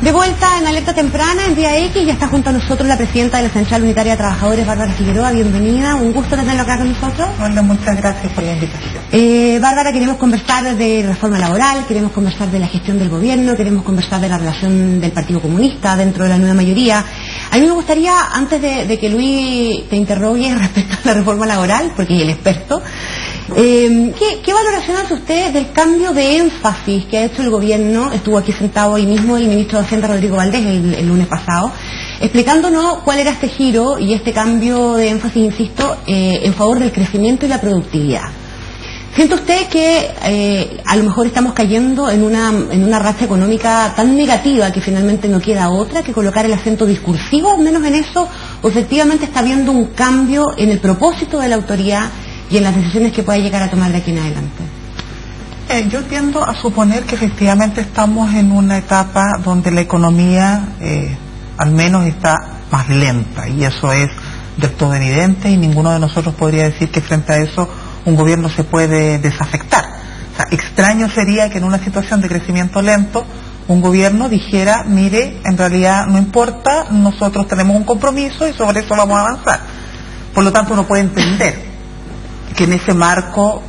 De vuelta en Alerta Temprana, en Día X, ya está junto a nosotros la presidenta de la Central Unitaria de Trabajadores, Bárbara Figueroa. Bienvenida, un gusto tenerlo acá con nosotros. Hola, muchas gracias por la invitación. Bárbara, queremos conversar de reforma laboral, queremos conversar de la gestión del gobierno, queremos conversar de la relación del Partido Comunista dentro de la nueva mayoría. A mí me gustaría, antes de que Luis te interrogue respecto a la reforma laboral, porque es el experto, ¿qué valoración hace usted del cambio de énfasis que ha hecho el gobierno? Estuvo aquí sentado hoy mismo el ministro de Hacienda, Rodrigo Valdés, el lunes pasado, explicándonos cuál era este giro y este cambio de énfasis, insisto, en favor del crecimiento y la productividad. ¿Siente usted que a lo mejor estamos cayendo en una racha económica tan negativa que finalmente no queda otra que colocar el acento discursivo, al menos en eso, o efectivamente está habiendo un cambio en el propósito de la autoridad y en las decisiones que pueda llegar a tomar de aquí en adelante? Yo tiendo a suponer que efectivamente estamos en una etapa donde la economía al menos está más lenta, y eso es del todo evidente, y ninguno de nosotros podría decir que frente a eso un gobierno se puede desafectar. O sea, extraño sería que en una situación de crecimiento lento un gobierno dijera, mire, en realidad no importa, nosotros tenemos un compromiso y sobre eso vamos a avanzar. Por lo tanto, uno puede entender que en ese marco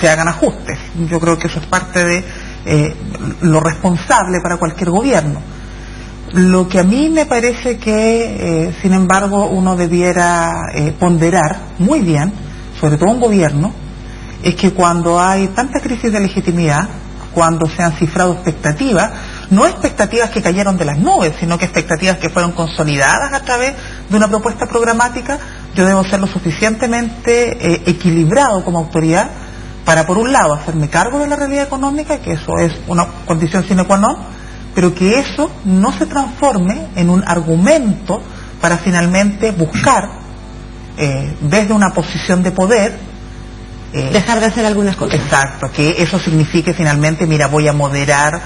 se hagan ajustes. Yo creo que eso es parte de lo responsable para cualquier gobierno. Lo que a mí me parece que, sin embargo, uno debiera ponderar muy bien, sobre todo un gobierno, es que cuando hay tanta crisis de legitimidad, cuando se han cifrado expectativas, no expectativas que cayeron de las nubes, sino que expectativas que fueron consolidadas a través de una propuesta programática, yo debo ser lo suficientemente equilibrado como autoridad para, por un lado, hacerme cargo de la realidad económica, que eso es una condición sine qua non, pero que eso no se transforme en un argumento para finalmente buscar, desde una posición de poder, dejar de hacer algunas cosas. Exacto, que eso signifique finalmente, mira, voy a moderar,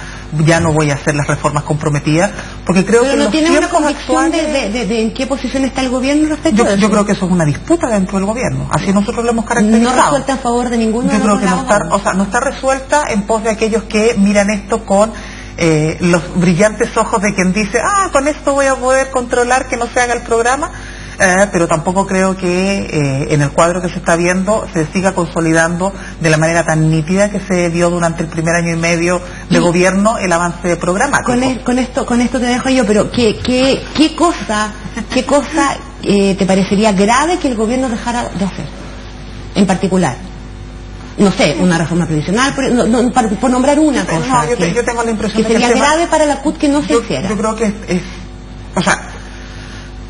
ya no voy a hacer las reformas comprometidas, porque creo pero que no tiene una convicción actuales, de en qué posición está el gobierno respecto a eso. Yo creo que eso es una disputa dentro del gobierno, así nosotros lo hemos caracterizado. ¿No resuelta a favor de ninguno de los Yo creo que no está resuelta en pos de aquellos que miran esto con los brillantes ojos de quien dice, con esto voy a poder controlar que no se haga el programa. Pero tampoco creo que en el cuadro que se está viendo se siga consolidando de la manera tan nítida que se dio durante el primer año y medio de gobierno el avance programático. Con esto te dejo yo, pero ¿qué cosa te parecería grave que el gobierno dejara de hacer en particular? No sé, una reforma previsional, por nombrar una cosa. Yo tengo la impresión que sería grave para la CUT que no se hiciera. Yo creo que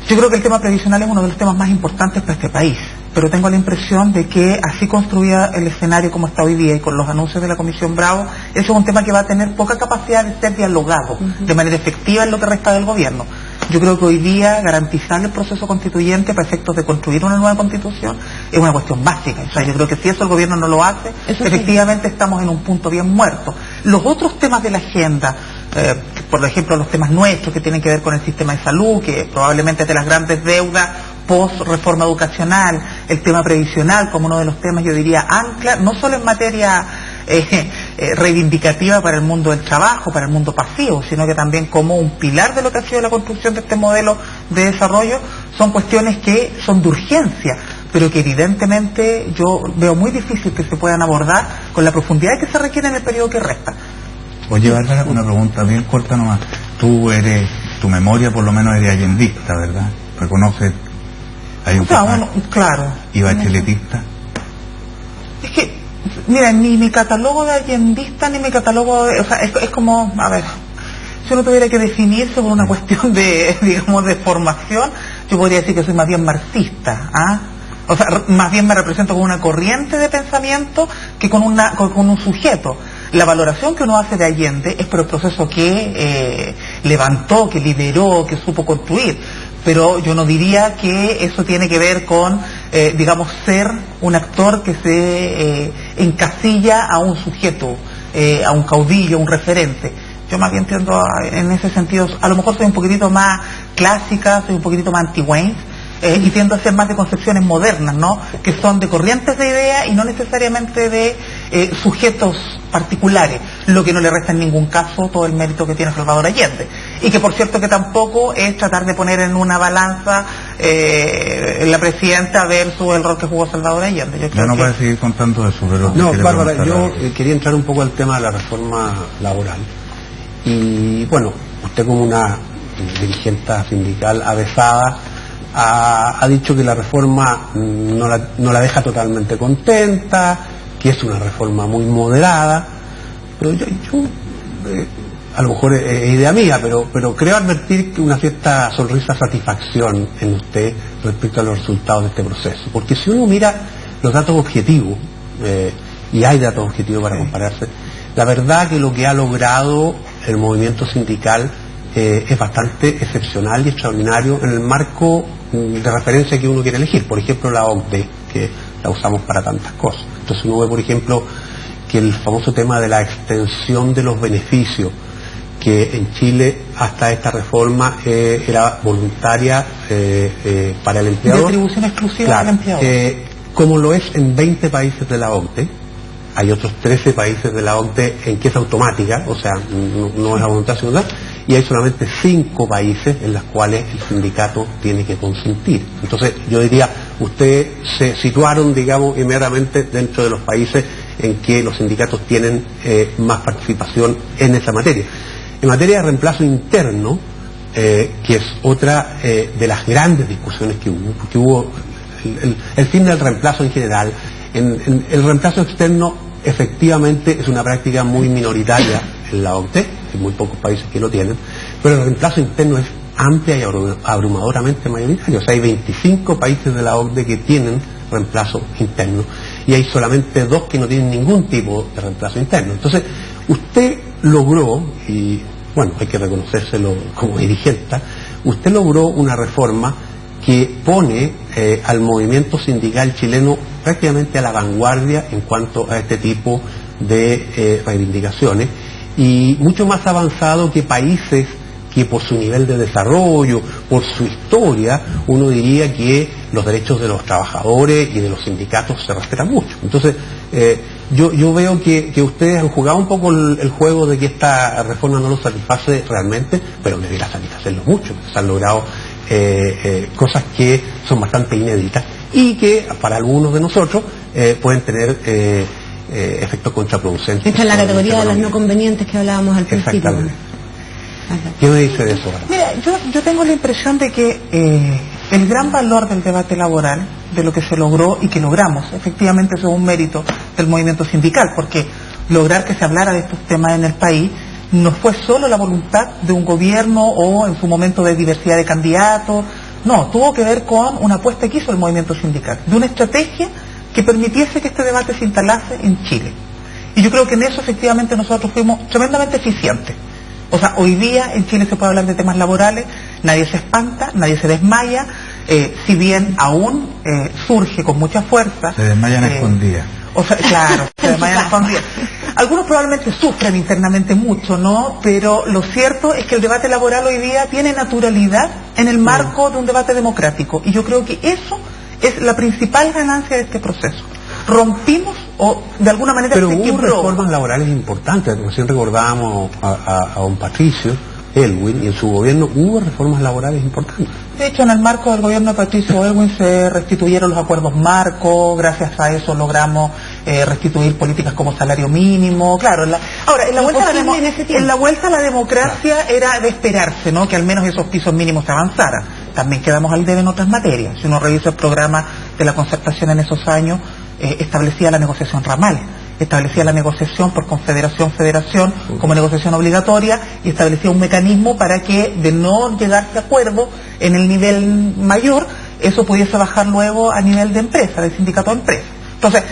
yo creo que el tema previsional es uno de los temas más importantes para este país, pero tengo la impresión de que así construida el escenario como está hoy día y con los anuncios de la Comisión Bravo, eso es un tema que va a tener poca capacidad de ser dialogado de manera efectiva en lo que resta del gobierno. Yo creo que hoy día garantizar el proceso constituyente para efectos de construir una nueva constitución es una cuestión básica. O sea, yo creo que si eso el gobierno no lo hace, efectivamente estamos en un punto bien muerto. Los otros temas de la agenda, por ejemplo los temas nuestros que tienen que ver con el sistema de salud, que probablemente es de las grandes deudas post reforma educacional, el tema previsional como uno de los temas, yo diría, ancla, no solo en materia reivindicativa para el mundo del trabajo, para el mundo pasivo, sino que también como un pilar de lo que ha sido la construcción de este modelo de desarrollo, son cuestiones que son de urgencia, pero que evidentemente yo veo muy difícil que se puedan abordar con la profundidad que se requiere en el periodo que resta. Oye, Bárbara, una pregunta bien corta nomás. Tu memoria por lo menos eres allendista, ¿verdad? ¿Reconoces? Hay un claro. ¿Y bacheletista? Es que, mira, ni mi catálogo de allendista, ni mi catálogo de... O sea, es como, a ver, si uno tuviera que definirse por una cuestión de, digamos, de formación, yo podría decir que soy más bien marxista, O sea, más bien me represento con una corriente de pensamiento que con un sujeto. La valoración que uno hace de Allende es por el proceso que levantó, que lideró, que supo construir. Pero yo no diría que eso tiene que ver con, digamos, ser un actor que se encasilla a un sujeto, a un caudillo, a un referente. Yo más bien tiendo en ese sentido, a lo mejor soy un poquitito más clásica, soy un poquitito más anti-Wayne, y tiendo a ser más de concepciones modernas, ¿no? Que son de corrientes de ideas y no necesariamente de sujetos particulares, lo que no le resta en ningún caso todo el mérito que tiene Salvador Allende. Y que por cierto que tampoco es tratar de poner en una balanza la presidenta versus el rol que jugó Salvador Allende. Yo creo que... puede seguir contando eso, pero... No, Bárbara, yo quería entrar un poco al tema de la reforma laboral. Y bueno, usted como una dirigente sindical avesada ha dicho que la reforma no la deja totalmente contenta, que es una reforma muy moderada, pero yo a lo mejor es idea mía, pero creo advertir que una cierta sonrisa satisfacción en usted respecto a los resultados de este proceso, porque si uno mira los datos objetivos, y hay datos objetivos para compararse, la verdad que lo que ha logrado el movimiento sindical es bastante excepcional y extraordinario en el marco de referencia que uno quiere elegir. Por ejemplo, la OCDE, que la usamos para tantas cosas. Entonces uno ve, por ejemplo, que el famoso tema de la extensión de los beneficios, que en Chile hasta esta reforma era voluntaria para el empleador. De atribución exclusiva claro, al empleador. Como lo es en 20 países de la OCDE, hay otros 13 países de la OCDE en que es automática, o sea, no es a voluntad ciudadana, y hay solamente 5 países en los cuales el sindicato tiene que consentir. Entonces, yo diría, ustedes se situaron, digamos, inmediatamente dentro de los países en que los sindicatos tienen más participación en esa materia. En materia de reemplazo interno, que es otra de las grandes discusiones que hubo, porque hubo el fin del reemplazo en general. El reemplazo externo efectivamente es una práctica muy minoritaria en la OCDE, hay muy pocos países que lo tienen, pero el reemplazo interno es amplia y abrumadoramente mayoritario. O sea, hay 25 países de la OCDE que tienen reemplazo interno y hay solamente 2 que no tienen ningún tipo de reemplazo interno. Entonces, usted logró, y bueno, hay que reconocérselo como dirigente, usted logró una reforma que pone al movimiento sindical chileno prácticamente a la vanguardia en cuanto a este tipo de reivindicaciones, y mucho más avanzado que países que por su nivel de desarrollo, por su historia, uno diría que los derechos de los trabajadores y de los sindicatos se respetan mucho. Entonces, yo veo que ustedes han jugado un poco el juego de que esta reforma no los satisface realmente, pero debería satisfacerlos mucho. Se han logrado cosas que son bastante inéditas y que para algunos de nosotros pueden tener efectos contraproducentes. Esta es la categoría de las no convenientes que hablábamos al principio. Exactamente. ¿Qué me dice de eso? Mira, yo tengo la impresión de que el gran valor del debate laboral, de lo que se logró y que logramos, efectivamente eso es un mérito del movimiento sindical, porque lograr que se hablara de estos temas en el país no fue solo la voluntad de un gobierno o en su momento de diversidad de candidatos, no, tuvo que ver con una apuesta que hizo el movimiento sindical, de una estrategia que permitiese que este debate se instalase en Chile. Y yo creo que en eso efectivamente nosotros fuimos tremendamente eficientes. O sea, hoy día en Chile se puede hablar de temas laborales, nadie se espanta, nadie se desmaya, si bien aún surge con mucha fuerza. Se desmayan escondidas. O sea, claro, se desmayan escondidas. Algunos probablemente sufren internamente mucho, ¿no? Pero lo cierto es que el debate laboral hoy día tiene naturalidad en el marco de un debate democrático. Y yo creo que eso es la principal ganancia de este proceso. Rompimos o de alguna manera pero se hubo quebró. Reformas laborales importantes. Recién recordábamos a don Patricio Aylwin, y en su gobierno hubo reformas laborales importantes. De hecho, en el marco del gobierno de Patricio Aylwin se restituyeron los acuerdos marco, gracias a eso logramos restituir políticas como salario mínimo. Claro, en la vuelta a la democracia era de esperarse, ¿no?, que al menos esos pisos mínimos se avanzaran. También quedamos al debe en otras materias. Si uno revisa el programa de la concertación en esos años, establecía la negociación ramal, establecía la negociación por confederación-federación como negociación obligatoria y establecía un mecanismo para que, de no llegarse a acuerdo en el nivel mayor, eso pudiese bajar luego a nivel de empresa, del sindicato de empresa. Entonces,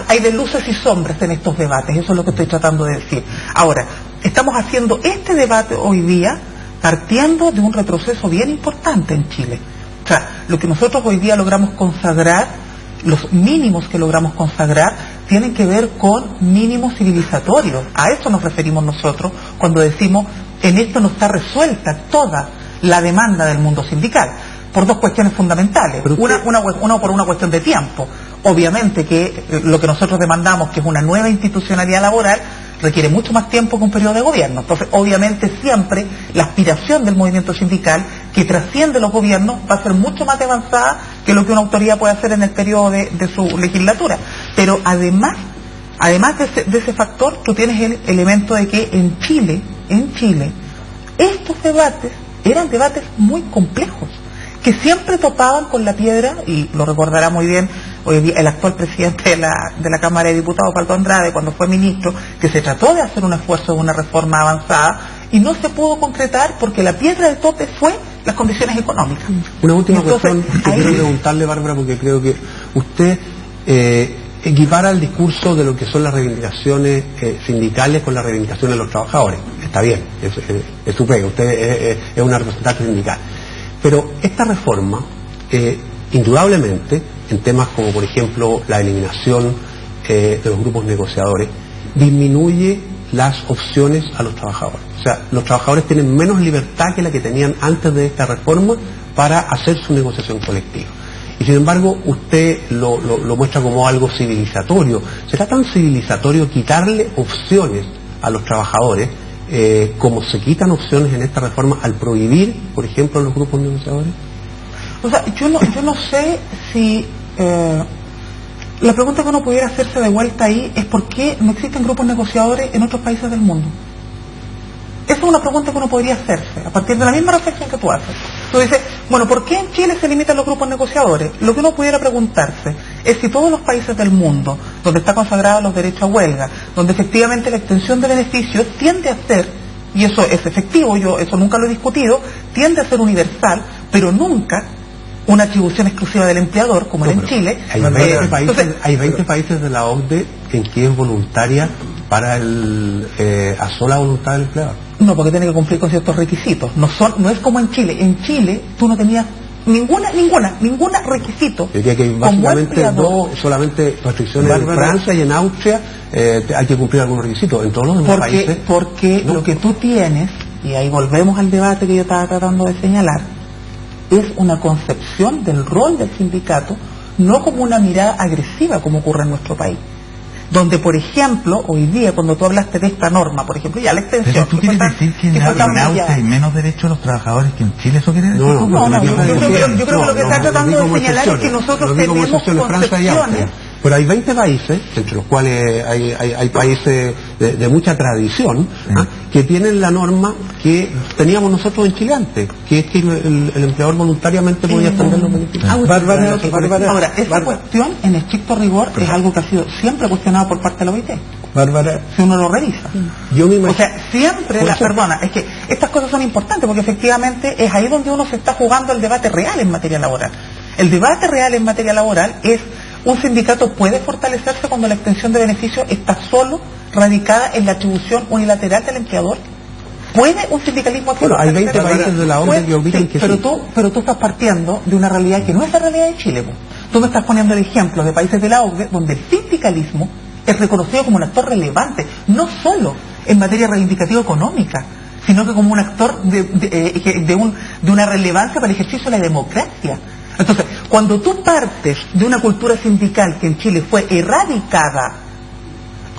hay de luces y sombras en estos debates, eso es lo que estoy tratando de decir. Ahora, estamos haciendo este debate hoy día partiendo de un retroceso bien importante en Chile. O sea, lo que nosotros hoy día logramos consagrar, los mínimos que logramos consagrar, tienen que ver con mínimos civilizatorios. A eso nos referimos nosotros cuando decimos en esto no está resuelta toda la demanda del mundo sindical, por dos cuestiones fundamentales. Una por una cuestión de tiempo. Obviamente que lo que nosotros demandamos, que es una nueva institucionalidad laboral, requiere mucho más tiempo que un periodo de gobierno. Entonces, obviamente, siempre la aspiración del movimiento sindical, que trasciende los gobiernos, va a ser mucho más avanzada que lo que una autoridad puede hacer en el periodo de su legislatura. Pero además de ese factor, tú tienes el elemento de que en Chile, estos debates eran debates muy complejos, que siempre topaban con la piedra, y lo recordará muy bien hoy día el actual presidente de la Cámara de Diputados, Palto Andrade, cuando fue ministro, que se trató de hacer un esfuerzo de una reforma avanzada y no se pudo concretar porque la piedra de tope fue las condiciones económicas. Una última cuestión que quiero preguntarle, Bárbara, porque creo que usted equipara el discurso de lo que son las reivindicaciones sindicales con las reivindicaciones de los trabajadores. Está bien, es su pega, usted es una representante sindical. Pero esta reforma, indudablemente, en temas como por ejemplo la eliminación de los grupos negociadores, disminuye las opciones a los trabajadores. O sea, los trabajadores tienen menos libertad que la que tenían antes de esta reforma para hacer su negociación colectiva. Y sin embargo, usted lo muestra como algo civilizatorio. ¿Será tan civilizatorio quitarle opciones a los trabajadores como se quitan opciones en esta reforma al prohibir, por ejemplo, los grupos negociadores? O sea, yo no sé si... la pregunta que uno pudiera hacerse de vuelta ahí es ¿por qué no existen grupos negociadores en otros países del mundo? Esa es una pregunta que uno podría hacerse, a partir de la misma reflexión que tú haces. Tú dices, bueno, ¿por qué en Chile se limitan los grupos negociadores? Lo que uno pudiera preguntarse es si todos los países del mundo, donde está consagrado los derechos a huelga, donde efectivamente la extensión de beneficios tiende a ser, y eso es efectivo, yo eso nunca lo he discutido, tiende a ser universal, pero nunca una atribución exclusiva del empleador, como en Chile. Hay 20 países de la OCDE en que es voluntaria para a sola voluntad del empleador. No, porque tiene que cumplir con ciertos requisitos. No es como en Chile. En Chile tú no tenías ninguna requisito. Yo diría que básicamente solamente restricciones en Francia y en Austria hay que cumplir algunos requisitos. En todos los demás países. Porque lo que tú tienes, y ahí volvemos al debate que yo estaba tratando de señalar, es una concepción del rol del sindicato, no como una mirada agresiva como ocurre en nuestro país. Donde, por ejemplo, hoy día, cuando tú hablaste de esta norma, por ejemplo, ya la extensión... ¿Pero tú quieres decir que en Austria hay menos derechos a los trabajadores que en Chile? ¿Eso quiere decir? Yo creo que lo que está tratando de señalar es que nosotros tenemos concepciones... Pero hay 20 países, entre los cuales hay países de mucha tradición, que tienen la norma que teníamos nosotros en Chile antes, que es que el empleador voluntariamente podía extender los beneficios. Ahora, esta cuestión, en estricto rigor, es algo que ha sido siempre cuestionado por parte de la OIT. Bárbara, si uno lo revisa. Yo me imagino, o sea, siempre es que estas cosas son importantes porque efectivamente es ahí donde uno se está jugando el debate real en materia laboral. El debate real en materia laboral es: ¿un sindicato puede fortalecerse cuando la extensión de beneficios está solo radicada en la atribución unilateral del empleador? ¿Puede un sindicalismo hacer? Bueno, hay 20 países de la ONU que obligan que pero tú estás partiendo de una realidad que no es la realidad de Chile. Tú me estás poniendo el ejemplo de países de la OCDE donde el sindicalismo es reconocido como un actor relevante, no solo en materia reivindicativa económica, sino que como un actor de una relevancia para el ejercicio de la democracia. Entonces, cuando tú partes de una cultura sindical que en Chile fue erradicada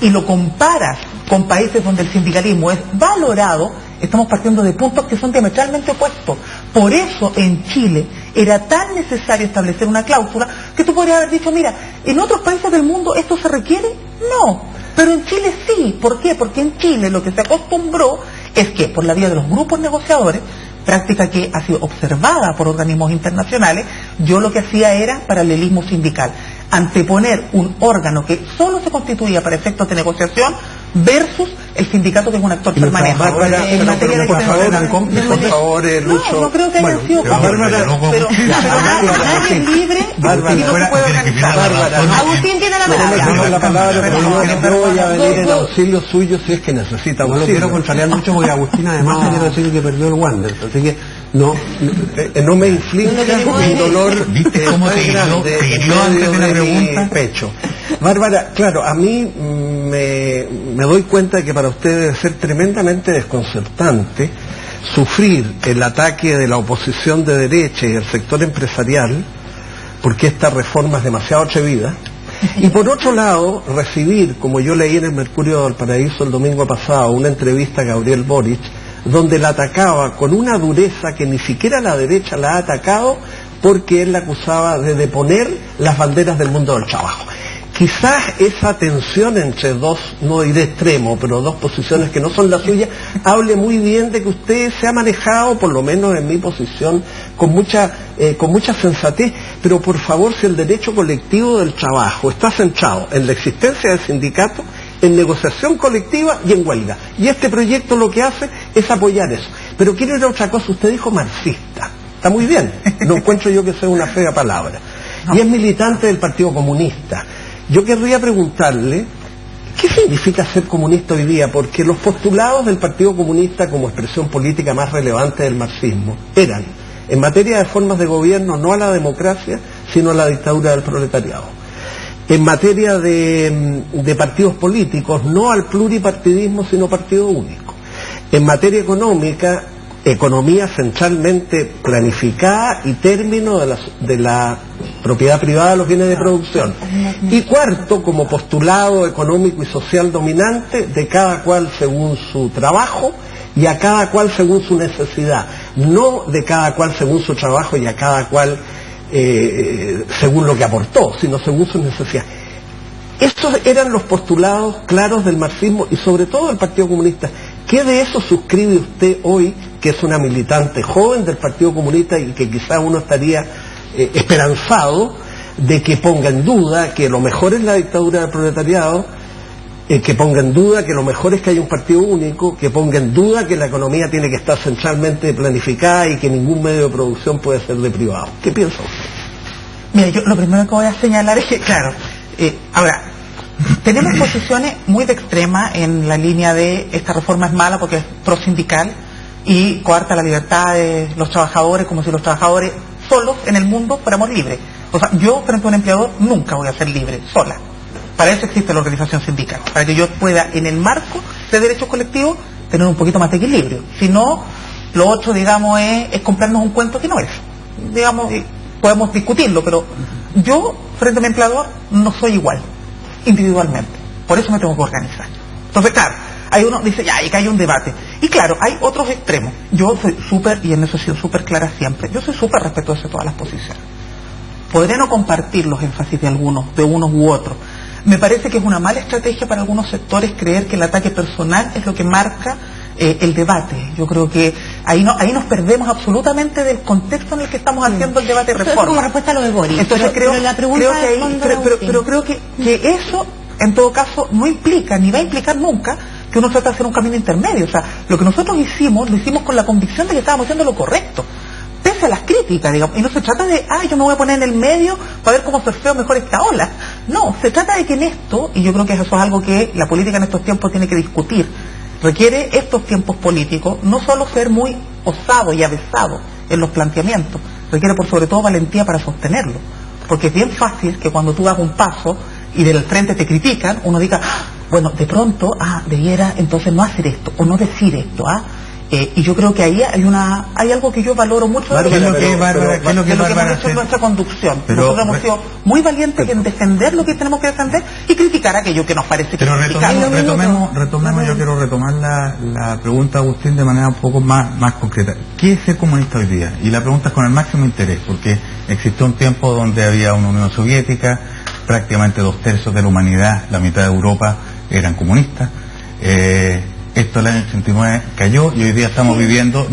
y lo comparas con países donde el sindicalismo es valorado, estamos partiendo de puntos que son diametralmente opuestos. Por eso en Chile era tan necesario establecer una cláusula que tú podrías haber dicho, mira, ¿en otros países del mundo esto se requiere? No, pero en Chile sí. ¿Por qué? Porque en Chile lo que se acostumbró es que por la vía de los grupos negociadores, práctica que ha sido observada por organismos internacionales, yo lo que hacía era paralelismo sindical, anteponer un órgano que solo se constituía para efectos de negociación versus el sindicato, que es un actor permanente. En materia de por favor, Lucho. No creo que hayan sido pero nadie es libre y no se puede organizar. Agustín tiene la palabra. Yo voy a venir en auxilio suyo si es que necesita. No lo quiero contrariar mucho porque Agustín además quiero decir que perdió el Wander, así que no me inflige un dolor. ¿Viste cómo te hirió antes de la pregunta? Pecho. Bárbara, claro, a mí me doy cuenta de que para usted debe ser tremendamente desconcertante sufrir el ataque de la oposición de derecha y del sector empresarial, porque esta reforma es demasiado atrevida, Y por otro lado, recibir, como yo leí en el Mercurio del Paraíso el domingo pasado, una entrevista a Gabriel Boric, donde la atacaba con una dureza que ni siquiera la derecha la ha atacado, porque él la acusaba de deponer las banderas del mundo del trabajo. Quizás esa tensión entre dos, no diré extremo, pero dos posiciones que no son las suyas, hable muy bien de que usted se ha manejado, por lo menos en mi posición, con mucha sensatez. Pero por favor, si el derecho colectivo del trabajo está centrado en la existencia del sindicato, en negociación colectiva y en huelga, y este proyecto lo que hace es apoyar eso. Pero quiero ir a otra cosa. Usted dijo marxista, está muy bien, no encuentro yo que sea una fea palabra, y es militante del Partido Comunista. Yo querría preguntarle, ¿qué significa ser comunista hoy día? Porque los postulados del Partido Comunista como expresión política más relevante del marxismo eran, en materia de formas de gobierno, no a la democracia, sino a la dictadura del proletariado. En materia de partidos políticos, no al pluripartidismo, sino partido único. En materia económica, economía centralmente planificada y término de la propiedad privada de los bienes de producción. Y cuarto, como postulado económico y social dominante, de cada cual según su trabajo y a cada cual según su necesidad. No de cada cual según su trabajo y a cada cual según lo que aportó, sino según su necesidad. Estos eran los postulados claros del marxismo y sobre todo del Partido Comunista. ¿Qué de eso suscribe usted hoy, que es una militante joven del Partido Comunista y que quizá uno estaría esperanzado de que ponga en duda que lo mejor es la dictadura del proletariado, que ponga en duda que lo mejor es que haya un partido único, que ponga en duda que la economía tiene que estar centralmente planificada y que ningún medio de producción puede ser de privado? ¿Qué piensa usted? Mira, yo lo primero que voy a señalar es que, claro, ahora, tenemos posiciones muy de extrema en la línea de esta reforma es mala porque es prosindical y coarta la libertad de los trabajadores, como si los trabajadores solos en el mundo fuéramos libres. O sea, yo frente a un empleador nunca voy a ser libre, sola. Para eso existe la organización sindical, para que yo pueda, en el marco de derechos colectivos, tener un poquito más de equilibrio. Si no, lo otro, digamos, es comprarnos un cuento que no es. Digamos, podemos discutirlo, pero yo, frente a mi empleador, no soy igual, individualmente. Por eso me tengo que organizar. Entonces, claro, hay uno dice, ya, y que hay un debate. Y claro, hay otros extremos. Yo soy súper, y en eso he sido súper clara siempre, yo soy súper respetuosa de todas las posiciones. Podré no compartir los énfasis de algunos, de unos u otros. Me parece que es una mala estrategia para algunos sectores creer que el ataque personal es lo que marca el debate. Yo creo que ahí nos perdemos absolutamente del contexto en el que estamos haciendo el debate de reforma. Eso es como respuesta a lo de Boris. Entonces creo que eso, en todo caso, no implica, ni va a implicar nunca, que uno trata de hacer un camino intermedio. O sea, lo que nosotros hicimos, lo hicimos con la convicción de que estábamos haciendo lo correcto, pese a las críticas, digamos. Y no se trata de, yo me voy a poner en el medio para ver cómo surfeo mejor esta ola. No, se trata de que en esto, y yo creo que eso es algo que la política en estos tiempos tiene que discutir, requiere estos tiempos políticos no solo ser muy osado y avesado en los planteamientos, requiere por sobre todo valentía para sostenerlo, porque es bien fácil que cuando tú das un paso y del frente te critican, uno diga, bueno, de pronto, debiera entonces no hacer esto o no decir esto, y yo creo que ahí hay algo que yo valoro mucho de ¿Qué es lo que Bárbara hace nuestra conducción. Pero, nosotros hemos sido muy valientes en defender lo que tenemos que defender y criticar aquello que nos parece que es criticable. Retomemos, yo quiero retomar la pregunta, Agustín, de manera un poco más concreta. ¿Qué es ser comunista hoy día? Y la pregunta es con el máximo interés, porque existió un tiempo donde había una Unión Soviética, prácticamente 2/3 de la humanidad, la mitad de Europa eran comunistas. Esto el año 89 cayó y hoy día estamos viviendo.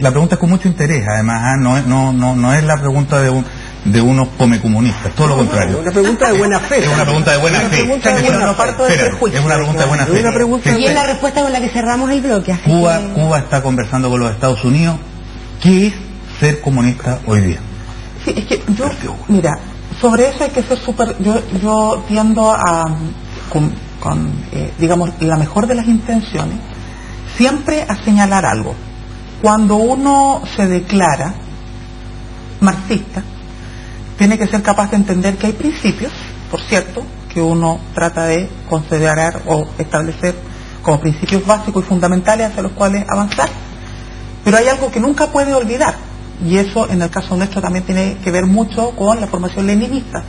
La pregunta es con mucho interés, además, no es la pregunta de unos come comunistas, todo lo contrario. Es una pregunta de buena fe. Es una pregunta de buena fe. Es una pregunta de buena fe. Y es la respuesta con la que cerramos el bloque. Cuba está conversando con los Estados Unidos. ¿Qué es ser comunista hoy día? Sí, es que mira, sobre eso hay que ser súper. Yo tiendo a. Digamos, la mejor de las intenciones, siempre a señalar algo. Cuando uno se declara marxista, tiene que ser capaz de entender que hay principios, por cierto, que uno trata de considerar o establecer como principios básicos y fundamentales hacia los cuales avanzar, pero hay algo que nunca puede olvidar, y eso en el caso nuestro también tiene que ver mucho con la formación leninista,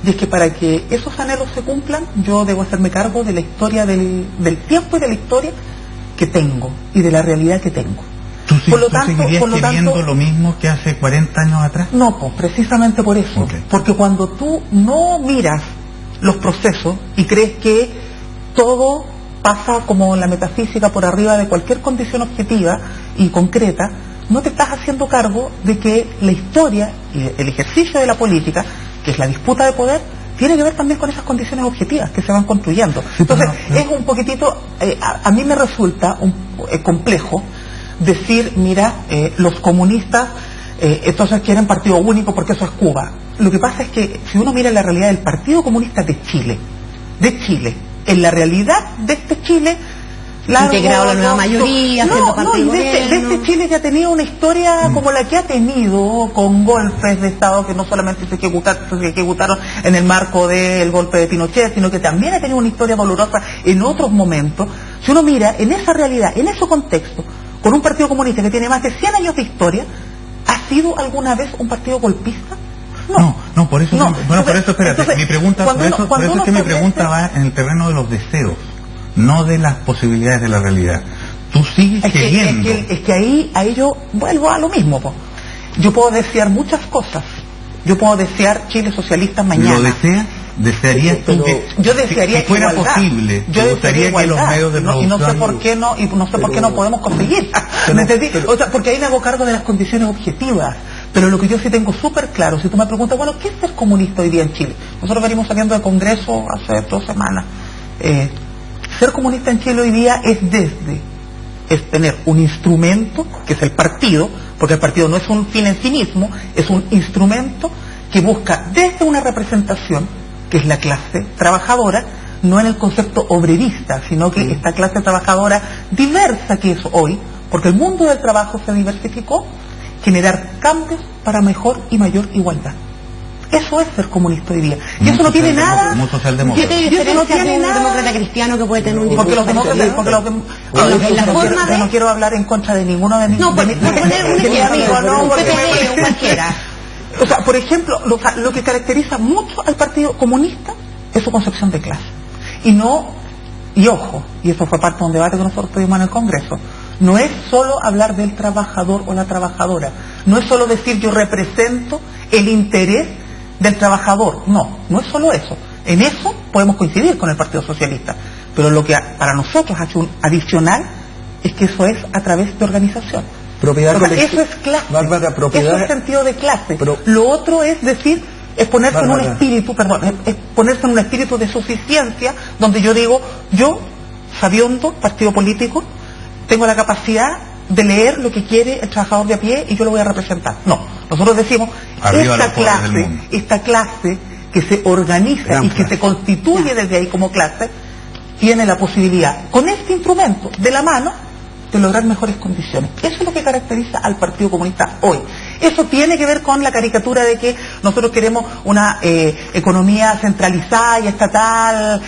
y es que para que esos anhelos se cumplan, yo debo hacerme cargo de la historia del tiempo y de la historia que tengo y de la realidad que tengo. ¿Tú seguirías queriendo lo mismo que hace 40 años atrás? No, pues precisamente por eso. Okay. Porque cuando tú no miras los procesos y crees que todo pasa como en la metafísica por arriba de cualquier condición objetiva y concreta, no te estás haciendo cargo de que la historia y el ejercicio de la política, que es la disputa de poder, tiene que ver también con esas condiciones objetivas que se van construyendo. Entonces, es un poquitito, a mí me resulta complejo decir, mira, los comunistas entonces quieren partido único porque eso es Cuba. Lo que pasa es que si uno mira la realidad del Partido Comunista de Chile, en la realidad de este Chile, integrado la nueva mayoría, de este Chile que ha tenido una historia como la que ha tenido, con golpes de Estado que no solamente se ejecutaron en el marco del golpe de Pinochet, sino que también ha tenido una historia dolorosa en otros momentos. Si uno mira en esa realidad, en ese contexto, con un partido comunista que tiene más de 100 años de historia, ¿ha sido alguna vez un partido golpista? No, por eso, por eso, espérate, entonces, mi pregunta, por eso es que mi pregunta va en el terreno de los deseos, no de las posibilidades de la realidad. Tú sigues queriendo. Es que ahí yo vuelvo a lo mismo, po. Yo puedo desear muchas cosas. Yo puedo desear Chile socialista mañana. ¿Lo deseas? ¿Desearías tú que yo desearía si fuera igualdad. posible? Yo gustaría que los medios de producción... y no sé por qué no podemos conseguir. ¿Me entendí? O sea, porque ahí me hago cargo de las condiciones objetivas. Pero lo que yo sí tengo súper claro, si tú me preguntas, bueno, ¿qué es ser comunista hoy día en Chile? Nosotros venimos saliendo de Congreso hace 2 semanas. Ser comunista en Chile hoy día es tener un instrumento, que es el partido, porque el partido no es un fin en sí mismo, es un instrumento que busca desde una representación, que es la clase trabajadora, no en el concepto obrerista, sino que esta clase trabajadora diversa que es hoy, porque el mundo del trabajo se diversificó, generar cambios para mejor y mayor igualdad. Eso es ser comunista hoy día. Y eso no tiene nada... Como socialdemócrata. Y eso no tiene nada... Un demócrata cristiano que puede tener un porque los demócratas... No quiero hablar en contra de ninguno de mis... No, por poner un ejemplo, un PPD o cualquiera. O sea, por ejemplo, lo que caracteriza mucho al Partido Comunista es su concepción de clase. Y ojo, y eso fue parte de un debate que nosotros tuvimos en el Congreso, no es solo hablar del trabajador o la trabajadora, no es solo decir yo represento el interés del trabajador, no es solo eso. En eso podemos coincidir con el Partido Socialista, pero lo que para nosotros hace un adicional es que eso es a través de organización. Propiedad colectiva. Eso es clase. Bárbara, propiedad... Eso es sentido de clase. Pero... Lo otro es decir, es ponerse en un espíritu, es ponerse en un espíritu de suficiencia, donde yo digo, yo, Sabiondo, partido político, tengo la capacidad de leer lo que quiere el trabajador de a pie y yo lo voy a representar. No, nosotros decimos, esta clase que se organiza y que se constituye desde ahí como clase, tiene la posibilidad, con este instrumento de la mano, de lograr mejores condiciones. Eso es lo que caracteriza al Partido Comunista hoy. Eso tiene que ver con la caricatura de que nosotros queremos una economía centralizada y estatal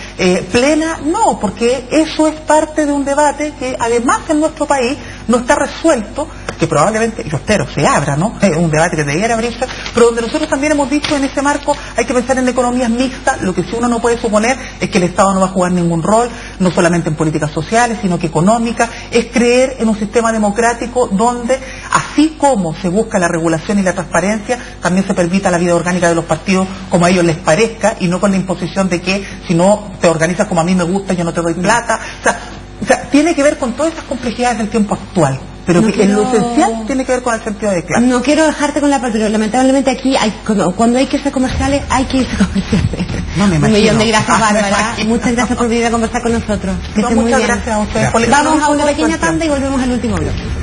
plena. No, porque eso es parte de un debate que además en nuestro país no está resuelto, que probablemente, yo espero, se abra, ¿no? Es un debate que debiera abrirse, pero donde nosotros también hemos dicho en ese marco hay que pensar en economías mixtas. Lo que sí uno no puede suponer es que el Estado no va a jugar ningún rol, no solamente en políticas sociales, sino que económicas. Es creer en un sistema democrático donde, así como se busca la regulación y la transparencia, también se permita la vida orgánica de los partidos como a ellos les parezca, y no con la imposición de que si no te organizas como a mí me gusta, yo no te doy plata. O sea, tiene que ver con todas esas complejidades del tiempo actual, pero que en lo esencial tiene que ver con el sentido de clase. No quiero dejarte con la parte, pero lamentablemente aquí cuando hay que ser comerciales, hay que irse comerciales. No me imagino. Un millón de gracias, Bárbara. Muchas gracias por venir a conversar con nosotros. Muchas gracias a ustedes. Vamos a una pequeña tanda y volvemos al último bloque.